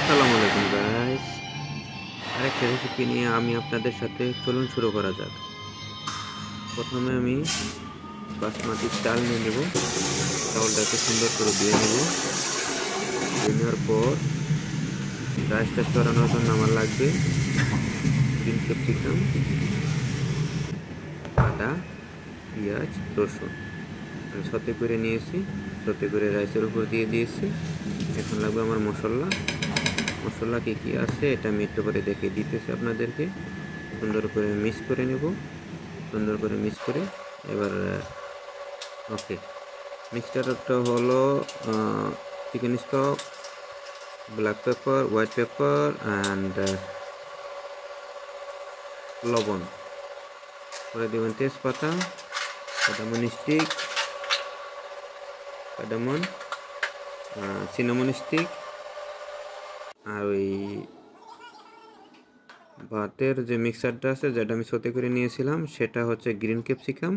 আসসালামু আলাইকুম গাইস। আরেকটা রেসিপি নিয়ে আমি আপনাদের সাথে চলুন শুরু করা যাক। প্রথমে আমি বাসমতি চাল নিয়ে নেব। চাউলটাকে সুন্দর করে ধুয়ে নেব। ধুয়ে নেওয়ার পর রাইসটা চড়ানোর জন্য আমার লাগবে গ্রিন ক্যাপসিকাম, আদা, পেঁয়াজ, রসুন। আমি সতে করে নিয়েছি, সতে করে রাইসের উপর দিয়ে দিয়েছি। এখন লাগবে আমার মশলা কি কি আছে এটা আমি একটু করে দেখিয়ে দিতেছি আপনাদেরকে। সুন্দর করে মিক্স করে নেব, সুন্দর করে মিক্স করে এবার ওকে মিক্সচারটা হলো chicken stock, black pepper, white paper and লবণ। করে দেবেন তেজপাতা, কাদামন স্টিক, সিনামন স্টিক, আর ওই ভাতের যে মিক্সারটা আছে যেটা আমি সতে করে নিয়েছিলাম সেটা হচ্ছে গ্রিন ক্যাপসিকাম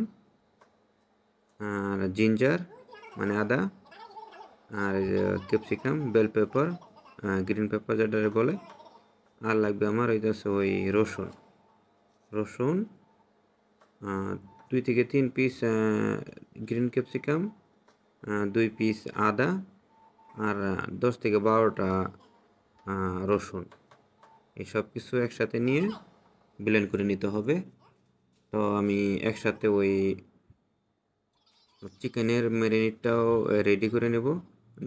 আর জিঞ্জার মানে আদা, আর capsicum, bell pepper, green pepper যেটা বলে। আর লাগবে আমার ওই রসুন 2 থেকে 3 পিস গ্রিন ক্যাপসিকাম, 2 পিস আদা, আর 10 থেকে 12টা রসুন। এই সব কিছু একসাথে নিয়ে ব্লেন্ড করে নিতে হবে। তো আমি একসাথে ওই চিকেনের ম্যারিনেটটাও রেডি করে নেব।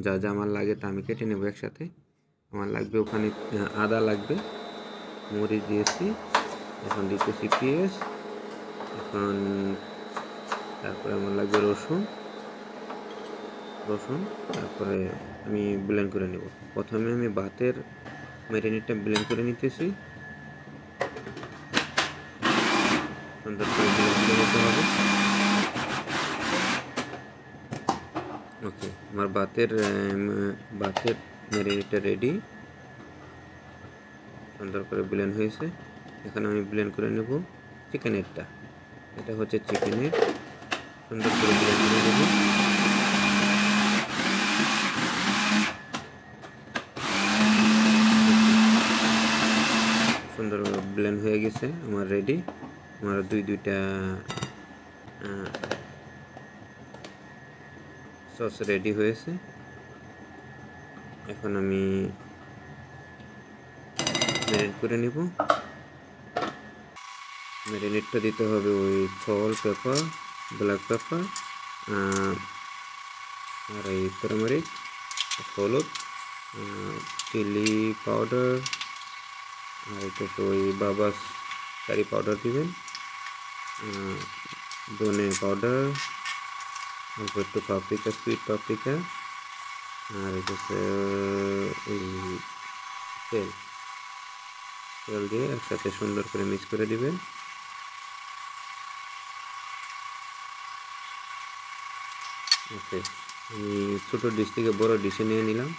যা যা আমার লাগে তা আমি কেটে নেব একসাথে। আমার লাগবে ওখানে আদা লাগবে, মরিচ দিয়েছি, এখন দিতেছি পেঁয়াজ, এখন তারপরে আমার লাগবে রসুন, তারপরে আমি ব্লেন্ড করে নেব। প্রথমে আমি ভাতের ম্যারিনেটটা ব্লেন্ড করে নিতেছি, সুন্দর করে ব্লেন্ড করে নিতে হবে। ওকে, আমার ভাতের ম্যারিনেটটা রেডি, সুন্দর করে ব্লেন্ড হয়েছে। এখন আমি ব্লেন্ড করে নেব চিকেনেরটা। এটা হচ্ছে চিকেনের, সুন্দর করে ব্লেন্ড করে নেব। সুন্দর ব্লেন্ড হয়ে গেছে, আমার রেডি। আমার দুইটা সস রেডি হয়েছে। এখন আমি ম্যারিনেট করে নিব। ম্যারিনেটটা দিতে হবে ওই সল্ট, পেপার, ব্ল্যাক পেপার, আর এই টারমারিক, হলুদ, চিলি পাউডার, আর এটা ওই বাবাস কারি পাউডার দিবেন, ধনে পাউডার, অল্প একটু পাপরিকা, সুইট পাপরিকা, আর এটা ওই তেল দিয়ে একসাথে সুন্দর করে মিক্স করে দিবেন। ওকে, আমি ছোটো ডিশ থেকে বড় ডিশে নিয়ে নিলাম।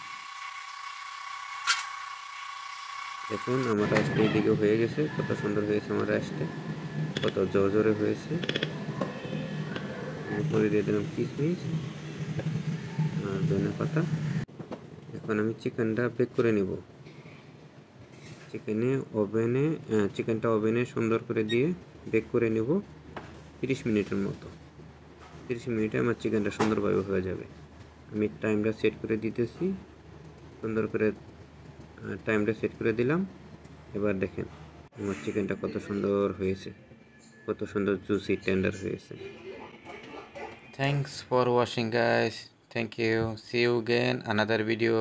দেখুন আমার রাইসটা এইদিকে হয়ে গেছে, কত সুন্দর হয়েছে আমার রাইসটা, কত জোরে হয়েছে। উপরে দিয়ে দিলাম কিশমিশ আর ধনে পাতা। এখন আমি চিকেনটা বেক করে নিব। চিকেনটা ওভেনে সুন্দর করে দিয়ে বেক করে নেব 30 মিনিটের মতো। 30 মিনিটে আমার চিকেনটা সুন্দরভাবে হয়ে যাবে। আমি টাইমটা সেট করে দিতেছি, সুন্দর করে টাইমটা সেট করে দিলাম। এবার দেখেন আমার চিকেনটা কত সুন্দর হয়েছে, কত সুন্দর জুসি টেন্ডার হয়েছে। Thanks for watching guys. Thank you. See you again another video.